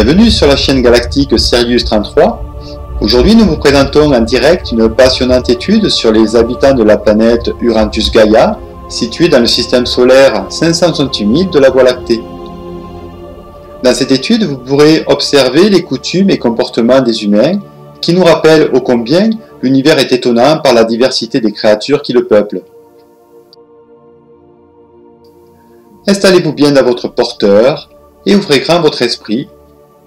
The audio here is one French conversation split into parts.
Bienvenue sur la chaîne galactique Sirius 33. Aujourd'hui, nous vous présentons en direct une passionnante étude sur les habitants de la planète Urantus Gaia, située dans le système solaire 568 000 de la Voie lactée. Dans cette étude, vous pourrez observer les coutumes et comportements des humains qui nous rappellent ô combien l'univers est étonnant par la diversité des créatures qui le peuplent. Installez-vous bien dans votre porteur et ouvrez grand votre esprit.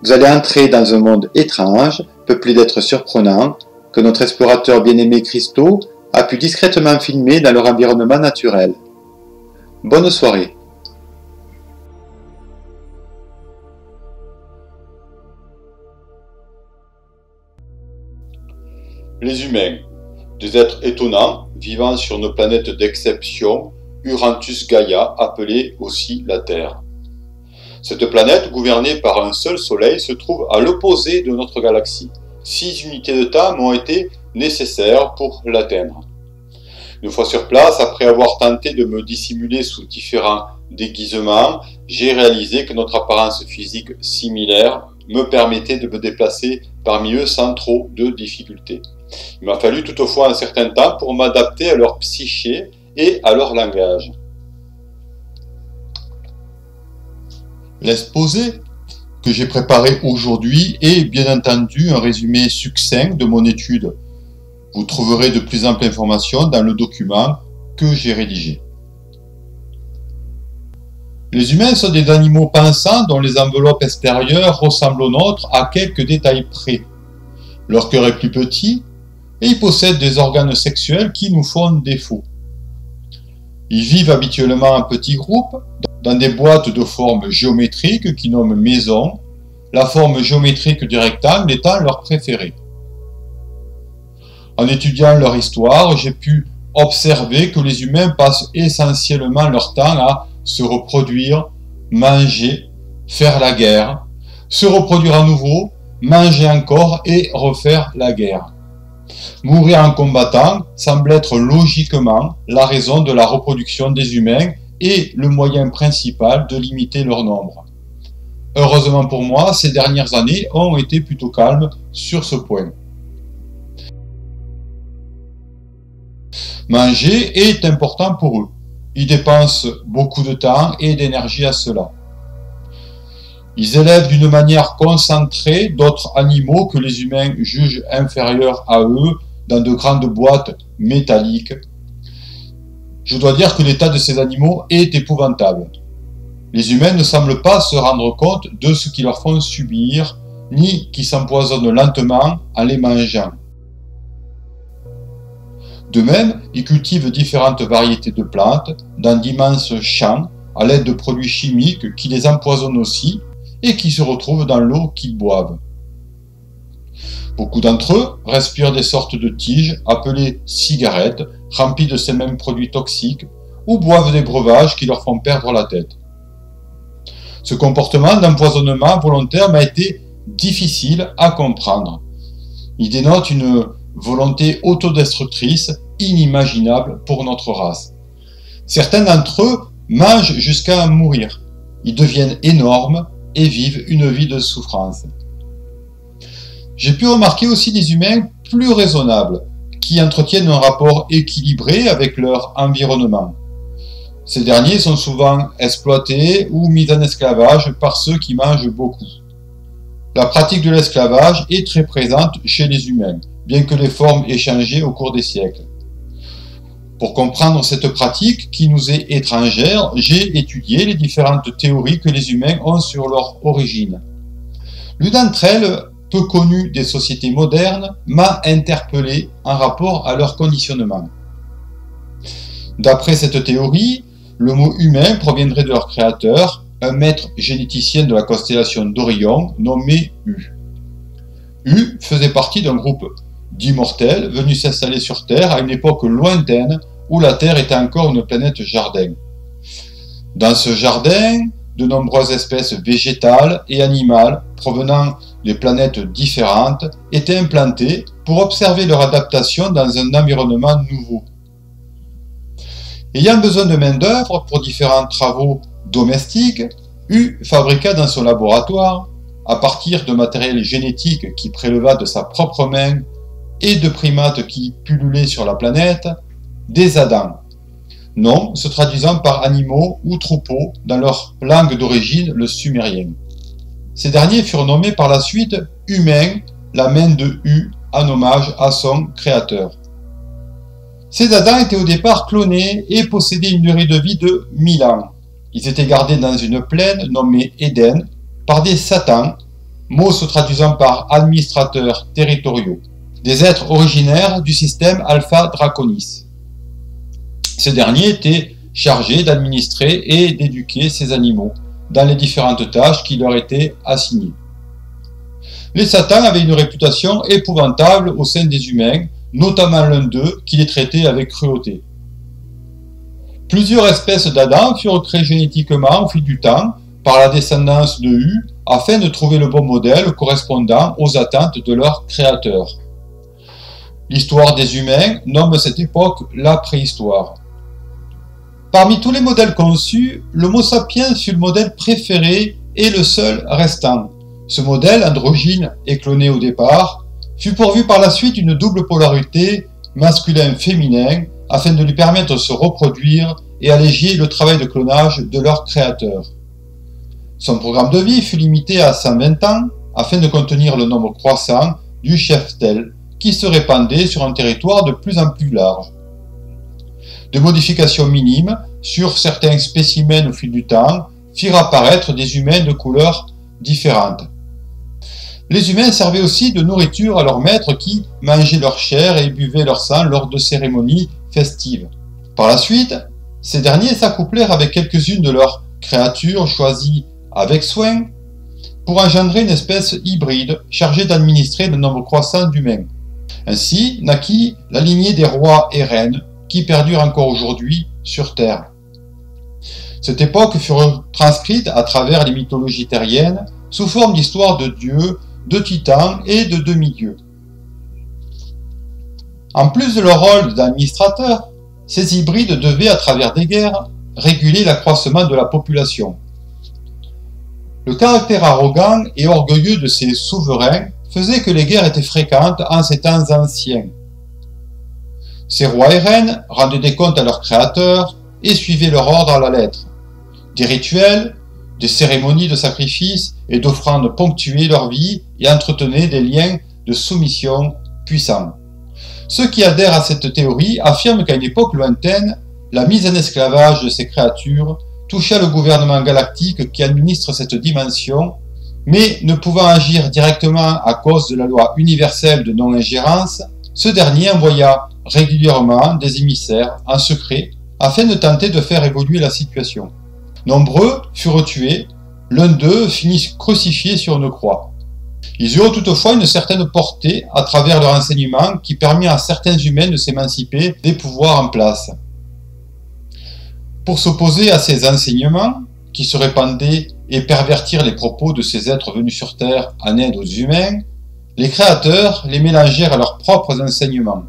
Vous allez entrer dans un monde étrange, peuplé d'êtres surprenants, que notre explorateur bien-aimé Christo a pu discrètement filmer dans leur environnement naturel. Bonne soirée. Les humains, des êtres étonnants, vivant sur une planète d'exception, Urantus Gaia, appelée aussi la Terre. Cette planète, gouvernée par un seul soleil, se trouve à l'opposé de notre galaxie. 6 unités de temps m'ont été nécessaires pour l'atteindre. Une fois sur place, après avoir tenté de me dissimuler sous différents déguisements, j'ai réalisé que notre apparence physique similaire me permettait de me déplacer parmi eux sans trop de difficultés. Il m'a fallu toutefois un certain temps pour m'adapter à leur psyché et à leur langage. L'exposé que j'ai préparé aujourd'hui est bien entendu un résumé succinct de mon étude. Vous trouverez de plus amples informations dans le document que j'ai rédigé. Les humains sont des animaux pensants dont les enveloppes extérieures ressemblent aux nôtres à quelques détails près. Leur cœur est plus petit et ils possèdent des organes sexuels qui nous font défaut. Ils vivent habituellement en petits groupes, dans des boîtes de forme géométrique qui nomment maison, la forme géométrique du rectangle étant leur préférée. En étudiant leur histoire, j'ai pu observer que les humains passent essentiellement leur temps à se reproduire, manger, faire la guerre, se reproduire à nouveau, manger encore et refaire la guerre. Mourir en combattant semble être logiquement la raison de la reproduction des humains et le moyen principal de limiter leur nombre. Heureusement pour moi, ces dernières années ont été plutôt calmes sur ce point. Manger est important pour eux. Ils dépensent beaucoup de temps et d'énergie à cela. Ils élèvent d'une manière concentrée d'autres animaux que les humains jugent inférieurs à eux dans de grandes boîtes métalliques. Je dois dire que l'état de ces animaux est épouvantable. Les humains ne semblent pas se rendre compte de ce qu'ils leur font subir, ni qu'ils s'empoisonnent lentement en les mangeant. De même, ils cultivent différentes variétés de plantes dans d'immenses champs à l'aide de produits chimiques qui les empoisonnent aussi et qui se retrouvent dans l'eau qu'ils boivent. Beaucoup d'entre eux respirent des sortes de tiges appelées cigarettes, remplies de ces mêmes produits toxiques, ou boivent des breuvages qui leur font perdre la tête. Ce comportement d'empoisonnement volontaire m'a été difficile à comprendre. Il dénote une volonté autodestructrice inimaginable pour notre race. Certains d'entre eux mangent jusqu'à mourir. Ils deviennent énormes et vivent une vie de souffrance. J'ai pu remarquer aussi des humains plus raisonnables, qui entretiennent un rapport équilibré avec leur environnement. Ces derniers sont souvent exploités ou mis en esclavage par ceux qui mangent beaucoup. La pratique de l'esclavage est très présente chez les humains, bien que les formes aient changé au cours des siècles. Pour comprendre cette pratique qui nous est étrangère, j'ai étudié les différentes théories que les humains ont sur leur origine. L'une d'entre elles, peu connue des sociétés modernes, m'a interpellé en rapport à leur conditionnement. D'après cette théorie, le mot humain proviendrait de leur créateur, un maître généticien de la constellation d'Orion nommé U. U faisait partie d'un groupe d'immortels venus s'installer sur Terre à une époque lointaine où la Terre était encore une planète jardin. Dans ce jardin, de nombreuses espèces végétales et animales provenant de planètes différentes étaient implantées pour observer leur adaptation dans un environnement nouveau. Ayant besoin de main-d'œuvre pour différents travaux domestiques, U fabriqua dans son laboratoire à partir de matériel génétique qui préleva de sa propre main et de primates qui pullulaient sur la planète, des Adans, nom se traduisant par animaux ou troupeaux dans leur langue d'origine, le sumérien. Ces derniers furent nommés par la suite humains, la main de Hu, en hommage à son créateur. Ces Adans étaient au départ clonés et possédaient une durée de vie de 1000 ans. Ils étaient gardés dans une plaine nommée Éden par des Satans, mot se traduisant par administrateurs territoriaux, des êtres originaires du système Alpha Draconis. Ces derniers étaient chargés d'administrer et d'éduquer ces animaux dans les différentes tâches qui leur étaient assignées. Les Satans avaient une réputation épouvantable au sein des humains, notamment l'un d'eux qui les traitait avec cruauté. Plusieurs espèces d'Adam furent créées génétiquement au fil du temps par la descendance de Hu afin de trouver le bon modèle correspondant aux attentes de leur créateur. L'histoire des humains nomme cette époque la préhistoire. Parmi tous les modèles conçus, l'Homo sapiens fut le modèle préféré et le seul restant. Ce modèle, androgyne et cloné au départ, fut pourvu par la suite d'une double polarité masculin-féminin afin de lui permettre de se reproduire et alléger le travail de clonage de leur créateur. Son programme de vie fut limité à 120 ans afin de contenir le nombre croissant du cheptel qui se répandait sur un territoire de plus en plus large. De modifications minimes sur certains spécimens au fil du temps firent apparaître des humains de couleurs différentes. Les humains servaient aussi de nourriture à leurs maîtres qui mangeaient leur chair et buvaient leur sang lors de cérémonies festives. Par la suite, ces derniers s'accouplèrent avec quelques-unes de leurs créatures choisies avec soin pour engendrer une espèce hybride chargée d'administrer le nombre croissant d'humains. Ainsi naquit la lignée des rois et reines qui perdurent encore aujourd'hui sur Terre. Cette époque fut retranscrite à travers les mythologies terriennes sous forme d'histoires de dieux, de titans et de demi-dieux. En plus de leur rôle d'administrateurs, ces hybrides devaient, à travers des guerres, réguler l'accroissement de la population. Le caractère arrogant et orgueilleux de ces souverains faisait que les guerres étaient fréquentes en ces temps anciens. Ces rois et reines rendaient des comptes à leurs créateurs et suivaient leur ordre à la lettre. Des rituels, des cérémonies de sacrifice et d'offrandes ponctuaient leur vie et entretenaient des liens de soumission puissants. Ceux qui adhèrent à cette théorie affirment qu'à une époque lointaine, la mise en esclavage de ces créatures toucha le gouvernement galactique qui administre cette dimension, mais ne pouvant agir directement à cause de la loi universelle de non-ingérence, ce dernier envoya régulièrement des émissaires en secret afin de tenter de faire évoluer la situation. Nombreux furent tués, l'un d'eux finit crucifié sur une croix. Ils eurent toutefois une certaine portée à travers leur enseignement qui permit à certains humains de s'émanciper des pouvoirs en place. Pour s'opposer à ces enseignements, qui se répandaient et pervertir les propos de ces êtres venus sur Terre en aide aux humains, les créateurs les mélangèrent à leurs propres enseignements.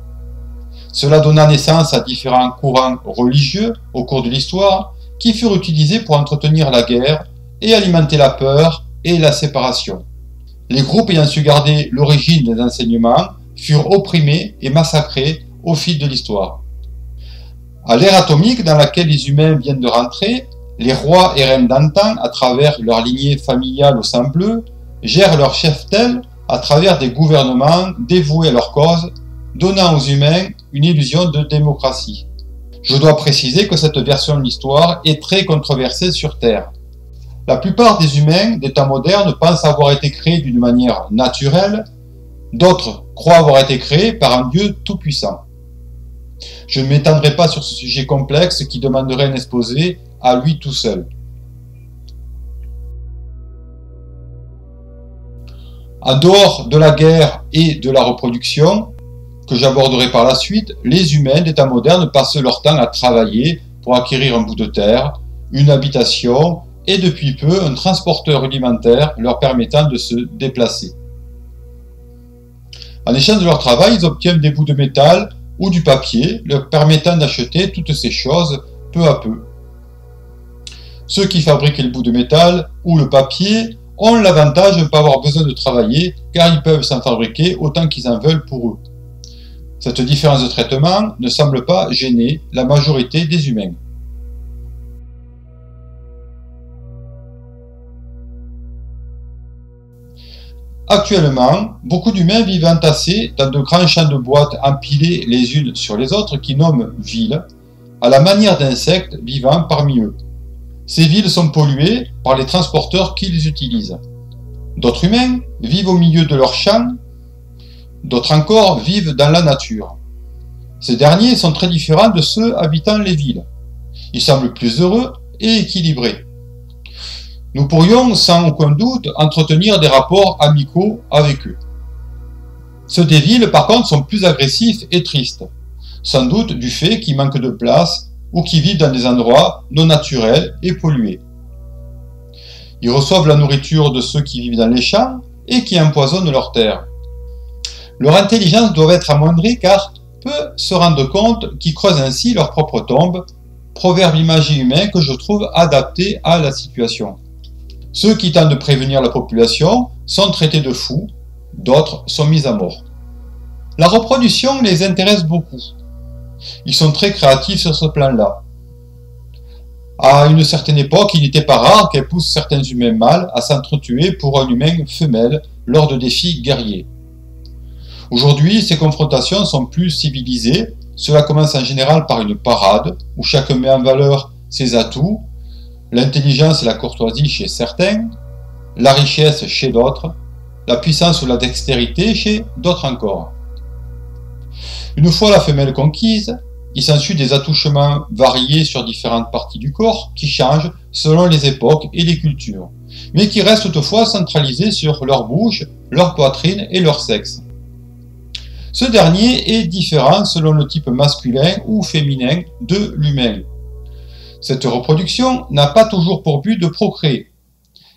Cela donna naissance à différents courants religieux au cours de l'histoire qui furent utilisés pour entretenir la guerre et alimenter la peur et la séparation. Les groupes ayant su garder l'origine des enseignements furent opprimés et massacrés au fil de l'histoire. À l'ère atomique dans laquelle les humains viennent de rentrer, les rois et reines d'antan, à travers leur lignée familiale au sang bleu, gèrent leur cheptel à travers des gouvernements dévoués à leur cause, donnant aux humains une illusion de démocratie. Je dois préciser que cette version de l'histoire est très controversée sur Terre. La plupart des humains des temps modernes pensent avoir été créés d'une manière naturelle, d'autres croient avoir été créés par un Dieu tout-puissant. Je ne m'étendrai pas sur ce sujet complexe qui demanderait un exposé à lui tout seul. En dehors de la guerre et de la reproduction, que j'aborderai par la suite, les humains des temps modernes passent leur temps à travailler pour acquérir un bout de terre, une habitation et depuis peu un transporteur rudimentaire leur permettant de se déplacer. En échange de leur travail, ils obtiennent des bouts de métal ou du papier, leur permettant d'acheter toutes ces choses peu à peu. Ceux qui fabriquent le bout de métal ou le papier ont l'avantage de ne pas avoir besoin de travailler car ils peuvent s'en fabriquer autant qu'ils en veulent pour eux. Cette différence de traitement ne semble pas gêner la majorité des humains. Actuellement, beaucoup d'humains vivent entassés dans de grands champs de boîtes empilés les unes sur les autres qui nomment villes, à la manière d'insectes vivant parmi eux. Ces villes sont polluées par les transporteurs qui les utilisent. D'autres humains vivent au milieu de leurs champs, d'autres encore vivent dans la nature. Ces derniers sont très différents de ceux habitant les villes. Ils semblent plus heureux et équilibrés. Nous pourrions sans aucun doute entretenir des rapports amicaux avec eux. Ceux des villes par contre sont plus agressifs et tristes, sans doute du fait qu'ils manquent de place ou qu'ils vivent dans des endroits non naturels et pollués. Ils reçoivent la nourriture de ceux qui vivent dans les champs et qui empoisonnent leurs terres. Leur intelligence doit être amoindrie car peu se rendent compte qu'ils creusent ainsi leur propre tombe, proverbe imagé humain que je trouve adapté à la situation. Ceux qui tentent de prévenir la population sont traités de fous, d'autres sont mis à mort. La reproduction les intéresse beaucoup. Ils sont très créatifs sur ce plan-là. À une certaine époque, il n'était pas rare qu'elles poussent certains humains mâles à s'entretuer pour un humain femelle lors de défis guerriers. Aujourd'hui, ces confrontations sont plus civilisées. Cela commence en général par une parade où chacun met en valeur ses atouts, l'intelligence et la courtoisie chez certains, la richesse chez d'autres, la puissance ou la dextérité chez d'autres encore. Une fois la femelle conquise, il s'ensuit des attouchements variés sur différentes parties du corps qui changent selon les époques et les cultures, mais qui restent toutefois centralisés sur leur bouche, leur poitrine et leur sexe. Ce dernier est différent selon le type masculin ou féminin de l'humain. Cette reproduction n'a pas toujours pour but de procréer.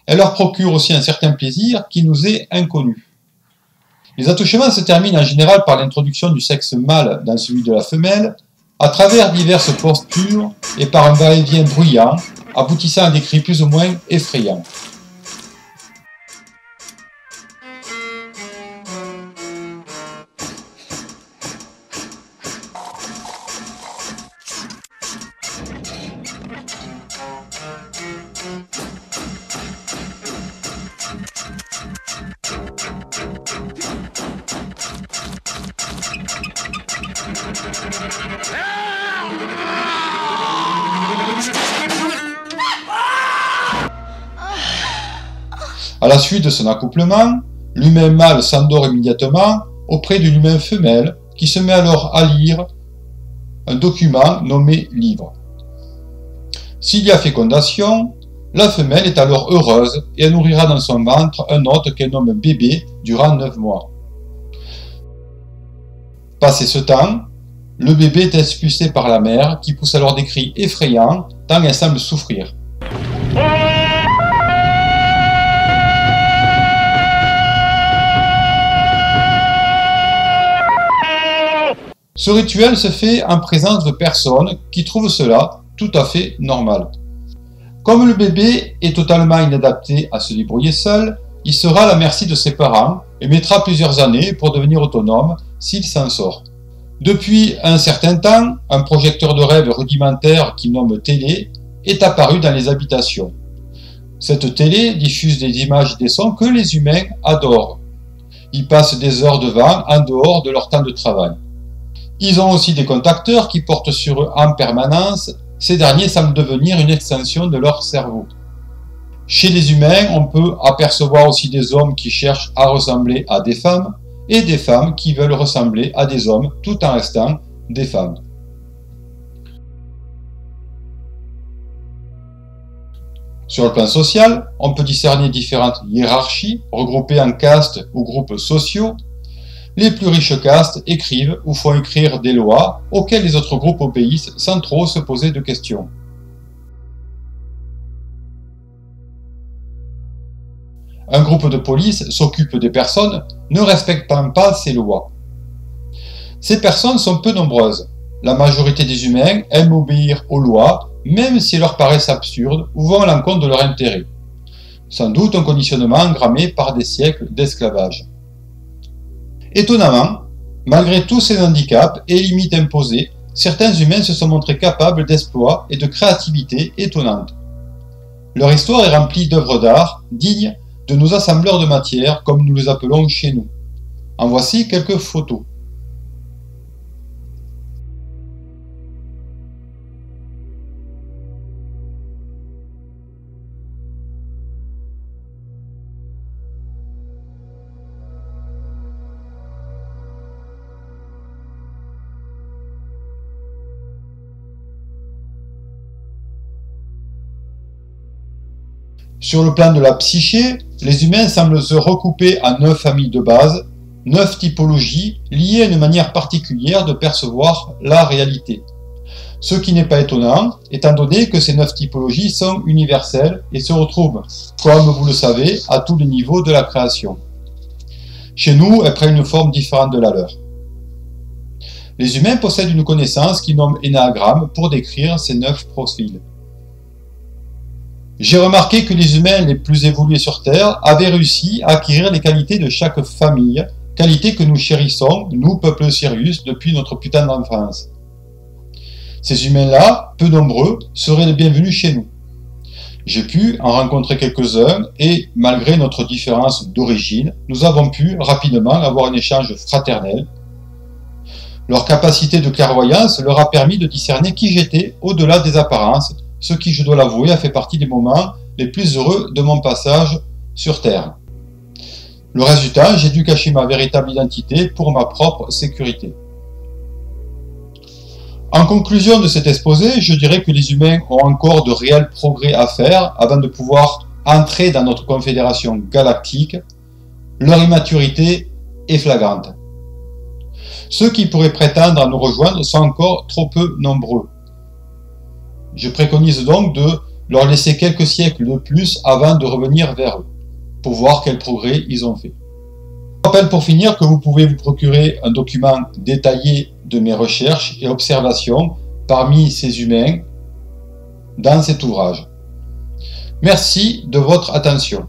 Elle leur procure aussi un certain plaisir qui nous est inconnu. Les attouchements se terminent en général par l'introduction du sexe mâle dans celui de la femelle, à travers diverses postures et par un va-et-vient bruyant, aboutissant à des cris plus ou moins effrayants. À la suite de son accouplement, l'humain mâle s'endort immédiatement auprès de l'humain femelle qui se met alors à lire un document nommé livre. S'il y a fécondation, la femelle est alors heureuse et elle nourrira dans son ventre un hôte qu'elle nomme bébé durant 9 mois. Passé ce temps, le bébé est expulsé par la mère qui pousse alors des cris effrayants tant elle semble souffrir. Ce rituel se fait en présence de personnes qui trouvent cela tout à fait normal. Comme le bébé est totalement inadapté à se débrouiller seul, il sera à la merci de ses parents et mettra plusieurs années pour devenir autonome s'il s'en sort. Depuis un certain temps, un projecteur de rêve rudimentaire qu'il nomme télé est apparu dans les habitations. Cette télé diffuse des images et des sons que les humains adorent. Ils passent des heures devant en dehors de leur temps de travail. Ils ont aussi des contacteurs qui portent sur eux en permanence. Ces derniers semblent devenir une extension de leur cerveau. Chez les humains, on peut apercevoir aussi des hommes qui cherchent à ressembler à des femmes et des femmes qui veulent ressembler à des hommes tout en restant des femmes. Sur le plan social, on peut discerner différentes hiérarchies regroupées en castes ou groupes sociaux. Les plus riches castes écrivent ou font écrire des lois auxquelles les autres groupes obéissent sans trop se poser de questions. Un groupe de police s'occupe des personnes ne respectant pas ces lois. Ces personnes sont peu nombreuses. La majorité des humains aiment obéir aux lois, même si elles leur paraissent absurdes ou vont à l'encontre de leur intérêt. sans doute un conditionnement engrammé par des siècles d'esclavage. Étonnamment, malgré tous ces handicaps et limites imposées, certains humains se sont montrés capables d'exploits et de créativité étonnantes. Leur histoire est remplie d'œuvres d'art dignes de nos assembleurs de matière, comme nous les appelons chez nous. En voici quelques photos. Sur le plan de la psyché, les humains semblent se recouper en 9 familles de base, 9 typologies liées à une manière particulière de percevoir la réalité. Ce qui n'est pas étonnant, étant donné que ces 9 typologies sont universelles et se retrouvent, comme vous le savez, à tous les niveaux de la création. Chez nous, elles prennent une forme différente de la leur. Les humains possèdent une connaissance qu'ils nomment énéagramme pour décrire ces 9 profils. J'ai remarqué que les humains les plus évolués sur Terre avaient réussi à acquérir les qualités de chaque famille, qualités que nous chérissons, nous, peuple Sirius, depuis notre putain d'enfance. Ces humains-là, peu nombreux, seraient les bienvenus chez nous. J'ai pu en rencontrer quelques-uns et, malgré notre différence d'origine, nous avons pu rapidement avoir un échange fraternel. Leur capacité de clairvoyance leur a permis de discerner qui j'étais au-delà des apparences, ce qui, je dois l'avouer, a fait partie des moments les plus heureux de mon passage sur Terre. Le reste du temps, j'ai dû cacher ma véritable identité pour ma propre sécurité. En conclusion de cet exposé, je dirais que les humains ont encore de réels progrès à faire avant de pouvoir entrer dans notre confédération galactique. Leur immaturité est flagrante. Ceux qui pourraient prétendre à nous rejoindre sont encore trop peu nombreux. Je préconise donc de leur laisser quelques siècles de plus avant de revenir vers eux, pour voir quels progrès ils ont fait. Je rappelle pour finir que vous pouvez vous procurer un document détaillé de mes recherches et observations parmi ces humains dans cet ouvrage. Merci de votre attention.